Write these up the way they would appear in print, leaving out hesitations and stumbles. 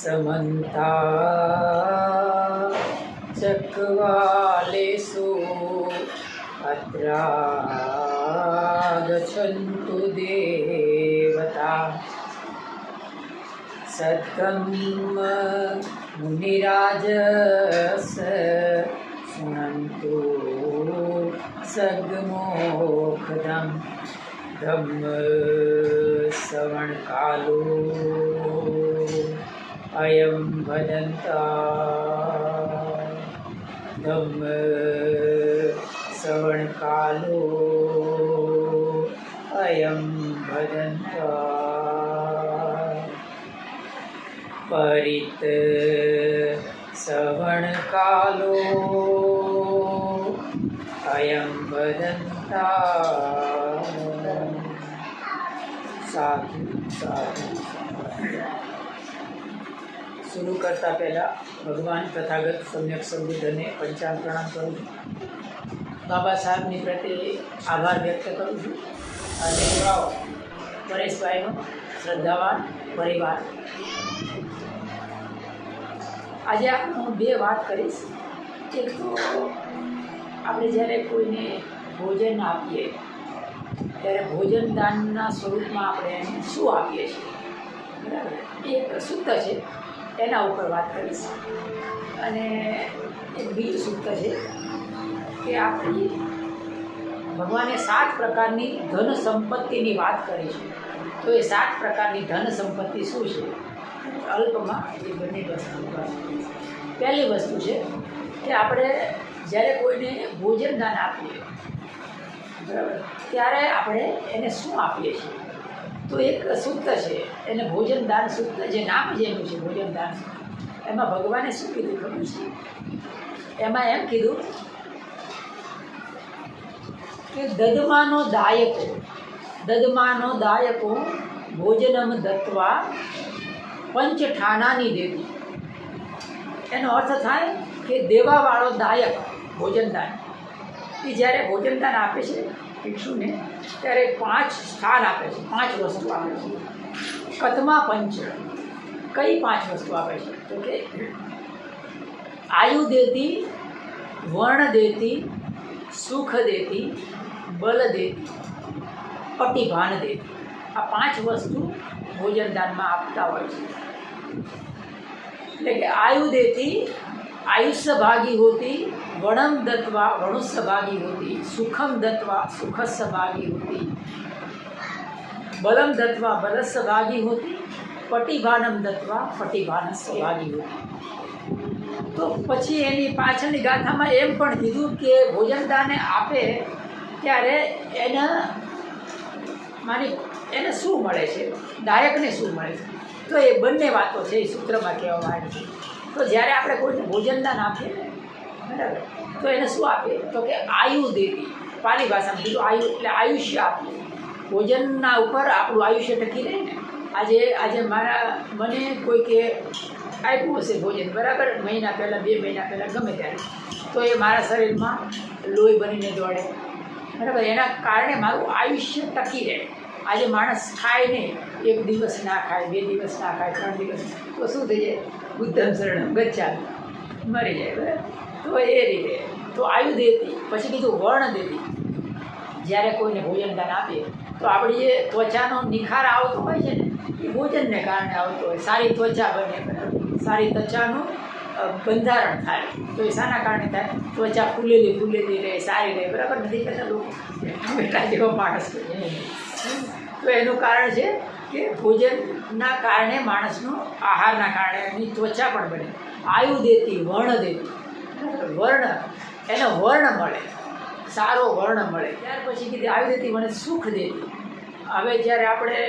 समन्ता चक्रवालेषु अत्रागच्छन्तु देवता सद्गं मुनिराजस शृण्वन्तु सद्गमोक्षदं धम्म श्रवणकालो अयं भदन्ता धम्म श्रवणकालो अयं भदन्ता परित श्रवणकालो अयं भदन्ता साधु साधु। शुरू करता पहला भगवान तथागत सम्यक संबुद्ध ने पंचांग प्रणाम करूँ छूँ। बाबा साहेबनी प्रत्ये आभार व्यक्त करूँ छूँ। અને પરેશભાઈનો શ્રદ્ધાવાન પરિવાર। આજે હું બે વાત કરીશ। એક તો આપણે જ્યારે કોઈને ભોજન આપીએ ત્યારે ભોજન દાનના સ્વરૂપમાં આપણે શું આપીએ છીએ, બરાબર? એક સૂત્ર છે એના ઉપર વાત કરીશ અને એક બીજું સૂત્ર છે કે આપણે ભગવાને 7 પ્રકારની ધન સંપત્તિની વાત કરી છે। તો એ 7 પ્રકારની ધન સંપત્તિ શું છે? અલ્પમાં એ બંને વસ્તુ। પહેલી વસ્તુ છે કે આપણે જ્યારે કોઈને ભોજન દાન આપીએ, બરાબર, ત્યારે આપણે એને શું આપીએ છીએ? તો એક સૂત્ર છે, એને ભોજન દાન સૂત્ર, જે નામ જ એનું છે ભોજન દાન સૂત્ર। એમાં ભગવાને શું કીધું ખબર છે? એમાં એમ કીધું કે દદમાનો દાયકો ભોજનમ દત્વા પંચઠાનાની દેવી। એનો અર્થ થાય કે દેવાવાળો દાયક ભોજનદાન એ જ્યારે ભોજનદાન આપે છે ભિક્ષુને ત્યારે 5 સ્થાન આપે છે, 5 વસ્તુ આપે છે। કથમા પંચ, કઈ 5 વસ્તુ આપે છે? તો કે આયુ દેતી, વર્ણ દેતી, સુખ દેતી, બલ દેતી, પટિભાન દેતી। આ 5 વસ્તુ ભોજનદાનમાં આપતા હોય છે। એટલે કે આયુ દેતી, आयुष्य भागी होती, वणम दत्वा वणुष्य भागी होती, सुखम दत्वा सुखस्य भागी होती, बलम दत्वा बलस्य भागी होती, पटिभानम दत्वा पटिभानस्य भागी होती। तो પછી એની પાછળની ગાથામાં એમ પણ કીધું કે ભોજનદાને આપે ત્યારે એને શું મળે છે, દાયકને શું મળે છે? તો એ બંને વાતો છે એ સૂત્રમાં કહેવામાં આવી છે। તો જ્યારે આપણે કોઈને ભોજનદાન આપીએ ને, બરાબર, તો એને શું આપીએ? તો કે આયુ દેવી, પાલી ભાષામાં કીધું આયુ એટલે આયુષ્ય આપીએ। ભોજનના ઉપર આપણું આયુષ્ય ટકી રહે ને। આજે મને કોઈકે આપ્યું હશે ભોજન, બરાબર, મહિના પહેલાં, 2 મહિના પહેલાં, ગમે ત્યારે, તો એ મારા શરીરમાં લોહી બનીને દોડે, બરાબર, એના કારણે મારું આયુષ્ય ટકી રહે। આજે માણસ ખાય નહીં, 1 દિવસ ના ખાય, 2 દિવસ ના ખાય, 3 દિવસ, તો શું થઈ જાય? બુદ્ધમ શરણમ ગચ્છામિ, મરી જાય, બરાબર। તો એ રીતે તો આયુ દેતી। પછી કીધું વર્ણ દેતી। જ્યારે કોઈને ભોજનદાન આપીએ તો આપણી જે ત્વચાનો નિખાર આવતો હોય છે ને, એ ભોજનને કારણે આવતો હોય। સારી ત્વચા બને, બરાબર, સારી ત્વચાનું બંધારણ થાય। તો એ શાના કારણે થાય? ત્વચા ફૂલેલી રહે, સારી રહે, બરાબર, નથી કહેતા લોકો બેટા જેવો માણસ હોય। તો એનું કારણ છે કે ભોજનના કારણે માણસનો આહારના કારણે એની ત્વચા પણ બને। આયુ દેતી, વર્ણ દેતી, વર્ણ, એને વર્ણ મળે, સારો વર્ણ મળે। ત્યાર પછી કીધી આયુ દેતી મને સુખ દેતી। હવે જ્યારે આપણે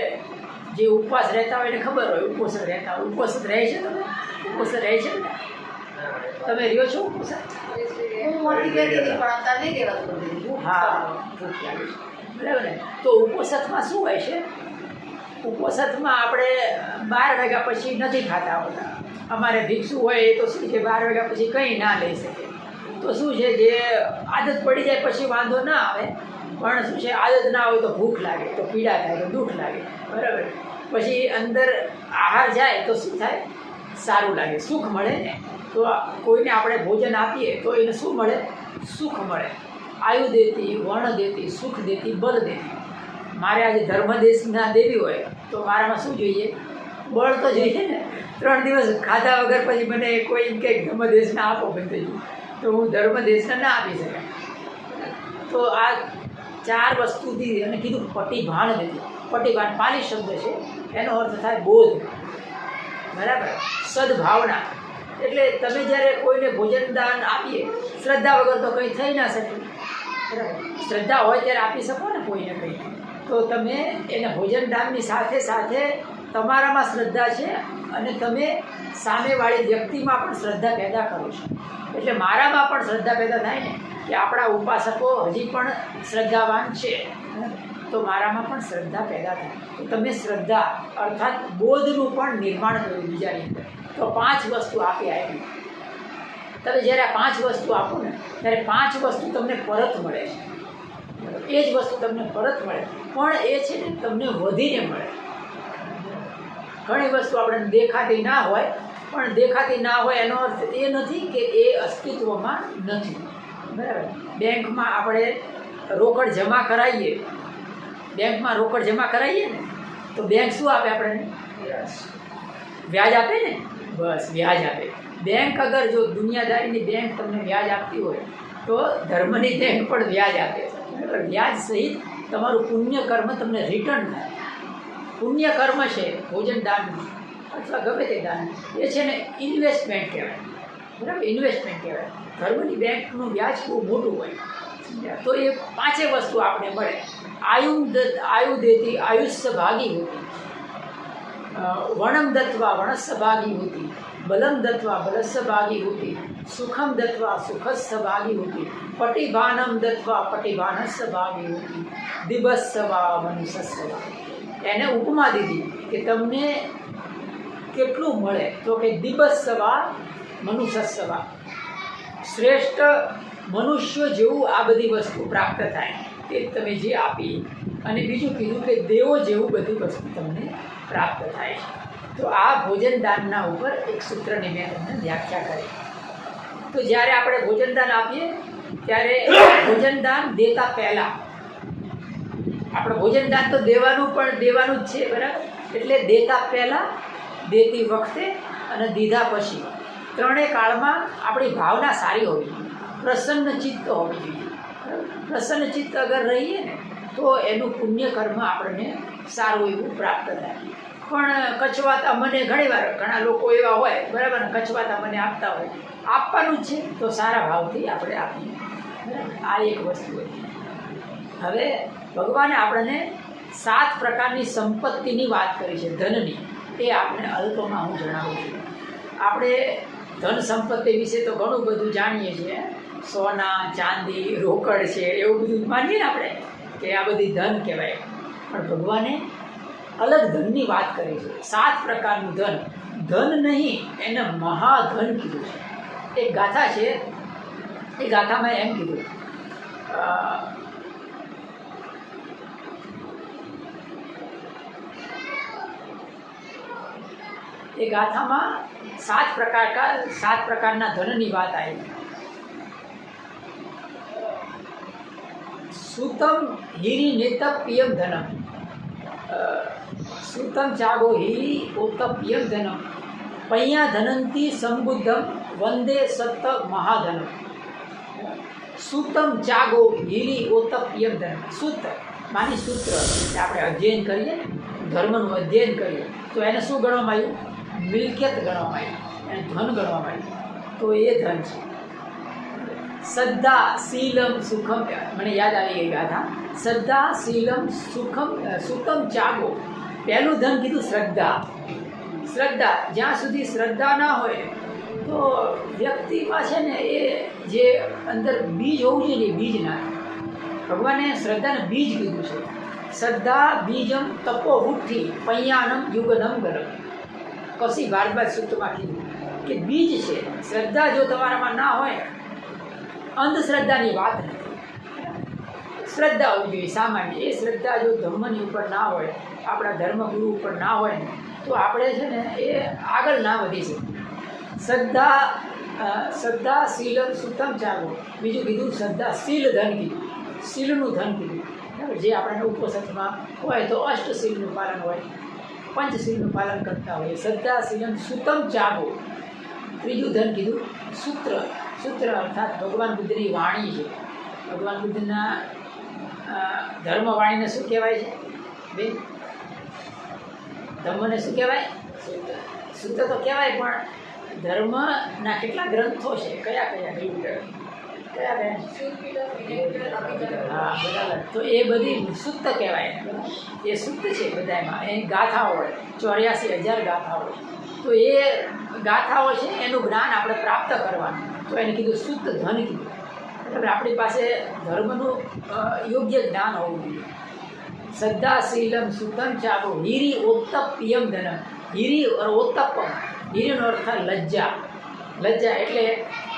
જે ઉપવાસ રહેતા હોય એને ખબર હોય, ઉપવાસ રહેતા હોય, ઉપવાસ રહે છે, તમે ઉપવાસ રહે છે ને? તમે રહ્યો છો ઉપવાસ? હા, ભૂખ લાગે છે, બરાબર ને? તો ઉપવાસમાં શું હોય છે? ઉપવાસમાં આપણે 12 વાગ્યા પછી નથી ખાતા હોતા। અમારે ભિક્ષુ હોય એ તો શું છે, 12 વાગ્યા પછી કંઈ ના લઈ શકે। તો શું છે, જે આદત પડી જાય પછી વાંધો ના આવે, પણ શું છે, આદત ના હોય તો ભૂખ લાગે, તો પીડા થાય, તો દુઃખ લાગે, બરાબર। પછી અંદર આહાર જાય તો શું થાય? સારું લાગે, સુખ મળે ને. તો કોઈને આપણે ભોજન આપીએ તો એને શું મળે? સુખ મળે. આયુ દેતી, વર્ણ દેતી, સુખ દેતી, બળ દેતી. મારે આજે ધર્મદેશના દેવી હોય તો મારામાં શું જોઈએ? બળ તો જોઈએ ને. 3 દિવસ ખાધા વગર પછી મને કોઈ એમ કે ધર્મદેશના આપો બંધ તો હું ધર્મદેશના ના આપી શકાય. તો આ 4 વસ્તુથી અને કીધું પટિભાણ દેતી. પટિભાણ પાલી શબ્દ છે, એનો અર્થ થાય બોધ, બરાબર, સદભાવના. એટલે તમે જ્યારે કોઈને ભોજન દાન આપીએ, શ્રદ્ધા વગર તો કંઈ થઈ ના શકે, બરાબર. શ્રદ્ધા હોય ત્યારે આપી શકો ને કોઈને કંઈ. તો તમે એને ભોજન દાનની સાથે સાથે તમારામાં શ્રદ્ધા છે અને તમે સામેવાળી વ્યક્તિમાં પણ શ્રદ્ધા પેદા કરો છો. એટલે મારામાં પણ શ્રદ્ધા પેદા થાય ને કે આપણા ઉપાસકો હજી પણ શ્રદ્ધાવાન છે, તો મારામાં પણ શ્રદ્ધા પેદા થાય. તો તમે શ્રદ્ધા અર્થાત બોધનું પણ નિર્માણ કર્યું બીજાની અંદર. તો 5 વસ્તુ આપી. તમે જ્યારે આ 5 વસ્તુ આપો ને ત્યારે 5 વસ્તુ તમને પરત મળે છે. એ જ વસ્તુ તમને પરત મળે, પણ એ છે ને તમને વધીને મળે. ઘણી વસ્તુ આપણને દેખાતી ના હોય, પણ દેખાતી ના હોય એનો અર્થ એ નથી કે એ અસ્તિત્વમાં નથી, બરાબર. બેંકમાં આપણે રોકડ જમા કરાવીએ, બેંકમાં રોકડ જમા કરાવીએ ને તો બેંક શું આપે આપણને? વ્યાજ આપે ને, બસ વ્યાજ આપે. બેંક અગર જો દુનિયાદારીની બેંક તમને વ્યાજ આપતી હોય તો ધર્મની બેંક પણ વ્યાજ આપે. વ્યાજ સહિત તમારું પુણ્ય કર્મ તમને રિટર્ન થાય. પુણ્ય કર્મ છે ભોજન દાનનું અથવા ગમે તે દાન, એ છે ને ઇન્વેસ્ટમેન્ટ કહેવાય, બરાબર. ઇન્વેસ્ટમેન્ટ કહેવાય. ધર્મની બેંકનું વ્યાજ બહુ મોટું હોય. તો એ 5 વસ્તુ આપણે મળે. આયુ દેતી આયુષ્ય ભાગી હોતી, વણમ દત્વા વણસ્ય ભાગી હોતી, બલમ દત્વા બલસ્ય ભાગી હોતી, સુખમ દત્વા સુખસ્ય ભાગી હોતી, પટિભાનમ દત્વા પટિભાનસ્ય ભાગી હોતી, દિબસ્સવા મનુષ્યસ્વા. એને ઉપમા દીધી કે તમને કેટલું મળે? તો કે દિબસ્સવા મનુષ્યસ્વા, શ્રેષ્ઠ મનુષ્ય જેવું આ બધી વસ્તુ પ્રાપ્ત થાય તે તમે જે આપી. અને બીજું કીધું કે દેવો જેવું બધી વસ્તુ તમને પ્રાપ્ત થાય છે. તો આ ભોજન દાનના ઉપર એક સૂત્રની મેં તમને વ્યાખ્યા કરી. તો જ્યારે આપણે ભોજન દાન આપીએ ત્યારે ભોજન દાન દેતા પહેલાં આપણે ભોજન દાન તો દેવાનું જ છે, બરાબર. એટલે દેતા પહેલાં, દેતી વખતે અને દીધા પછી ત્રણેય કાળમાં આપણી ભાવના સારી હોવી જોઈએ, પ્રસન્ન ચિત્ત હોવી જોઈએ. પ્રસન્ન ચિત્ત અગર રહીએ ને તો એનું પુણ્ય કર્મ આપણને સારું એવું પ્રાપ્ત થાય. પણ કચવાતા મને ઘણા લોકો એવા હોય, બરાબર ને, કચવાતા મને આપતા હોય. આપવાનું જ છે તો સારા ભાવથી આપણે આપીએ, બરાબર. આ એક વસ્તુ હતી. હવે ભગવાને આપણને 7 પ્રકારની સંપત્તિની વાત કરી છે, ધનની. એ આપણે અલ્પમાં હું જણાવું છું. આપણે ધન સંપત્તિ વિશે તો ઘણું બધું જાણીએ છીએ. સોના, ચાંદી, રોકડ છે, એવું બધું માનીએ ને આપણે કે આ બધી ધન કહેવાય. પણ ભગવાને અલગ ધનની વાત કરી છે. 7 પ્રકારનું ધન. ધન નહીં, એને મહાધન કીધું છે. એક ગાથા છે, એ ગાથામાં એમ કીધું, એ ગાથામાં 7 પ્રકારના ધનની વાત આવી. સુતમ હીરી નેતપ્યમ ધનમ, સુતમ ચાગો હીરી ઓતપ્યમ ધનમ, પૈયા ધનંતી સંબુદ્ધમ વંદે સત્ત મહાધનમ. સુતમ ચાગો હીરી ઓતપ્યમ ધનમ. સૂત્ર માની સૂત્ર, આપણે અધ્યયન કરીએ ને, ધર્મનું અધ્યયન કરીએ તો એને શું ગણવામાં આવ્યું? મિલકત ગણવામાં આવી, એને ધન ગણવામાં આવ્યું. તો એ ધન છે. શ્રદ્ધા શીલમ સુખમ, મને યાદ આવી ગઈ ગાથા. શ્રદ્ધા શીલમ સુખમ સુતમ ચાગો. પહેલું ધન કીધું શ્રદ્ધા. શ્રદ્ધા, જ્યાં સુધી શ્રદ્ધા ના હોય તો વ્યક્તિમાં છે ને એ જે અંદર બીજ હોવું જોઈએ ને, બીજ ના. ભગવાને શ્રદ્ધાને બીજ કીધું છે. શ્રદ્ધા બીજમ તપો વૃઠ્ઠી પૈયાનમ યુગનમ ગરમ. કૌશિક ભારદ્વાજ સૂત્રમાં કીધું કે બીજ છે. શ્રદ્ધા જો તમારામાં ના હોય, અંધશ્રદ્ધાની વાત નથી. શ્રદ્ધા હોવી જોઈએ સામાન્ય. એ શ્રદ્ધા જો ધર્મની ઉપર ના હોય, આપણા ધર્મગુરુ ઉપર ના હોય ને, તો આપણે છે ને એ આગળ ના વધી શકીએ. શ્રદ્ધા શીલમ સુતમ ચાગો. બીજું કીધું શ્રદ્ધા શીલ ધન કીધું, શીલનું ધન કીધું. બરાબર, જે આપણને ઉપવાસમાં હોય તો અષ્ટશીલનું પાલન હોય, પંચશીલનું પાલન કરતા હોય. શ્રદ્ધા શીલમ સુતમ ચાગો. ત્રીજું ધન કીધું સૂત્ર. સૂત્ર અર્થાત ભગવાન બુદ્ધની વાણી છે. ભગવાન બુદ્ધના ધર્મવાણીને શું કહેવાય છે બેન? ધર્મને શું કહેવાય? સૂત્ર તો કહેવાય, પણ ધર્મના કેટલા ગ્રંથો છે? કયા કયા હા, બરાબર. તો એ બધી સુત્ત કહેવાય. એ સુત્ત છે બધામાં. એની ગાથાઓ હોય, 84,000 ગાથાઓ. તો એ ગાથાઓ છે, એનું જ્ઞાન આપણે પ્રાપ્ત કરવાનું. તો એને કીધું શુદ્ધ ધન કીધું. બરાબર, આપણી પાસે ધર્મનું યોગ્ય જ્ઞાન હોવું જોઈએ. શ્રદ્ધા શીલમ સુતમ ચાગો હીરી ઓત્તપ્યમ ધનમ. હીરી ઓત્તપમ. હીરીનો અર્થ લજ્જા. લજ્જા એટલે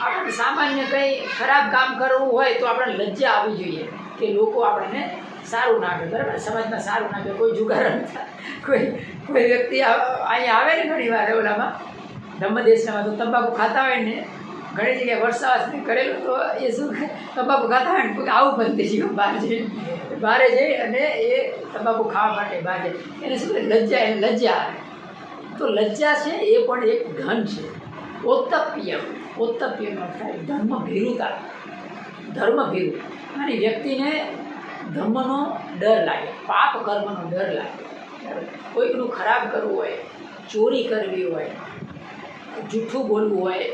આપણે સામાન્ય કંઈ ખરાબ કામ કરવું હોય તો આપણે લજ્જા આવવી જોઈએ કે લોકો આપણને સારું ના કહે. બરાબર, સમાજમાં સારું ના કહે. કોઈ જુગાર કોઈ વ્યક્તિ અહીંયા આવે ને ઘણી વાર ઓલામાં ધમ્મદેશનામાં, તો તંબાકુ ખાતા હોય ને ઘણી જગ્યાએ વર્ષાવાસને કરેલું, તો એ શું તંબાકુ ખાતા હોય ને આવું પણ થઈ ગયું. બહારે જઈ અને એ તંબાકુ ખાવા માટે બહાર જાય. એને શું લજ્જા, એને લજ્જા આવે. તો લજ્જા છે એ પણ એક ધન છે. ઓત્તપ્યમ. ઓત્તપ્યનો થાય ધર્મભીરુતા. ધર્મભીરુ અને વ્યક્તિને ધર્મનો ડર લાગે, પાપ કર્મનો ડર લાગે. કોઈકનું ખરાબ કરવું હોય, ચોરી કરવી હોય, જૂઠું બોલવું હોય,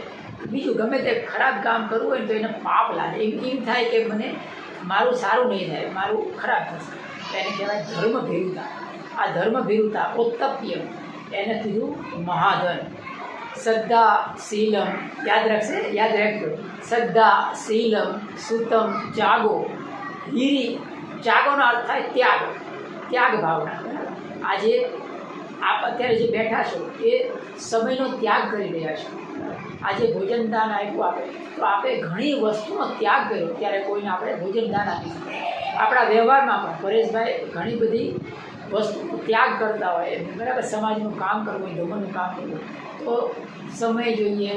બીજું ગમે તે ખરાબ કામ કરવું હોય તો એને પાપ લાગે. એમ થાય કે મને મારું સારું નહીં થાય, મારું ખરાબ થશે. એને કહેવાય ધર્મભીરુતા. આ ધર્મભીરુતા ઓત્તપ્યમ, એને કીધું મહાધન. શ્રદ્ધા શીલમ, યાદ રાખજો. શ્રદ્ધા શીલમ સુતમ ચાગો હીરી. ચાગોનો અર્થ થાય ત્યાગ, ત્યાગ ભાવના. આજે આપ અત્યારે જે બેઠા છો એ સમયનો ત્યાગ કરી રહ્યા છો. આજે ભોજન દાન આપ્યું આપણે, તો આપણે ઘણી વસ્તુનો ત્યાગ કર્યો, ત્યારે કોઈને આપણે ભોજન દાન આપી શકીએ. આપણા વ્યવહારમાં પણ પરેશભાઈ ઘણી બધી વસ્તુ ત્યાગ કરતા હોય. બરાબર, સમાજનું કામ કરવું હોય, ધર્મનું કામ કરવું હોય તો સમય જોઈએ,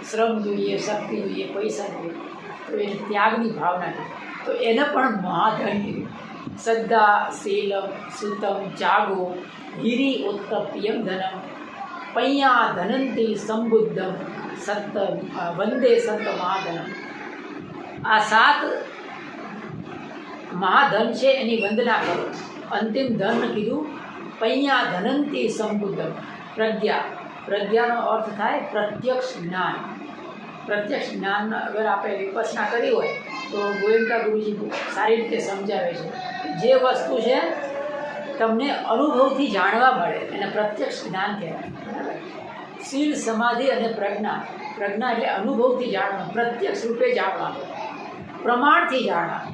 શ્રમ જોઈએ, શક્તિ જોઈએ, પૈસા જોઈએ. તો એ ત્યાગની ભાવના છે. તો એને પણ મહાધન કીધું. શ્રદ્ધા શીલમ સુતમ ચાગો હીરી ઉત્તપ્યમ ધનમ પૈયા ધનંતી સંબુદ્ધમ સત્ત વંદે સંત મહાધનમ. આ 7 મહાધન છે, એની વંદના કરો. અંતિમ ધન કીધું પૈયા ધનંતી સંબુદ્ધમ. પ્રજ્ઞા. પ્રજ્ઞાનો અર્થ થાય પ્રત્યક્ષ જ્ઞાન. પ્રત્યક્ષ જ્ઞાન અગર આપણે વિપસના કરી હોય તો ગોયંકા ગુરુજી સારી રીતે સમજાવે છે. જે વસ્તુ છે તમને અનુભવથી જાણવા મળે એને પ્રત્યક્ષ જ્ઞાન કહેવાય. શીલ, સમાધિ અને પ્રજ્ઞા. પ્રજ્ઞા એટલે અનુભવથી જાણવાનું, પ્રત્યક્ષ રૂપે જાણવાનું, પ્રમાણથી જાણવાનું.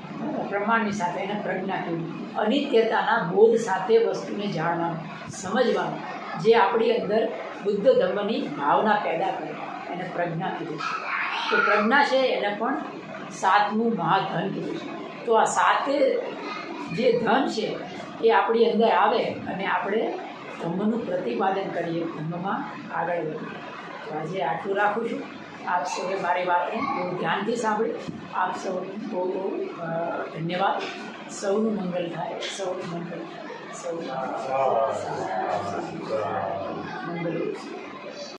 પ્રમાણની સાથે એને પ્રજ્ઞા કહેવું. અનિત્યતાના બોધ સાથે વસ્તુને જાણવાનું, સમજવાનું, જે આપણી અંદર બુદ્ધ ધર્મની ભાવના પેદા કરે એને પ્રજ્ઞા કીધું છે. તો પ્રજ્ઞા છે એને પણ 7મું મહાધન કીધું છે. તો આ 7 જે ધન છે એ આપણી અંદર આવે અને આપણે ધર્મનું પ્રતિપાદન કરીએ, ધર્મમાં આગળ વધીએ. તો આજે આટલું રાખું છું. આપ સૌએ મારી વાતને બહુ ધ્યાનથી સાંભળી. આપ સૌને બહુ બહુ ધન્યવાદ. સૌનું મંગળ થાય, સૌનું મંગળ થાય, સૌનું મંગળ.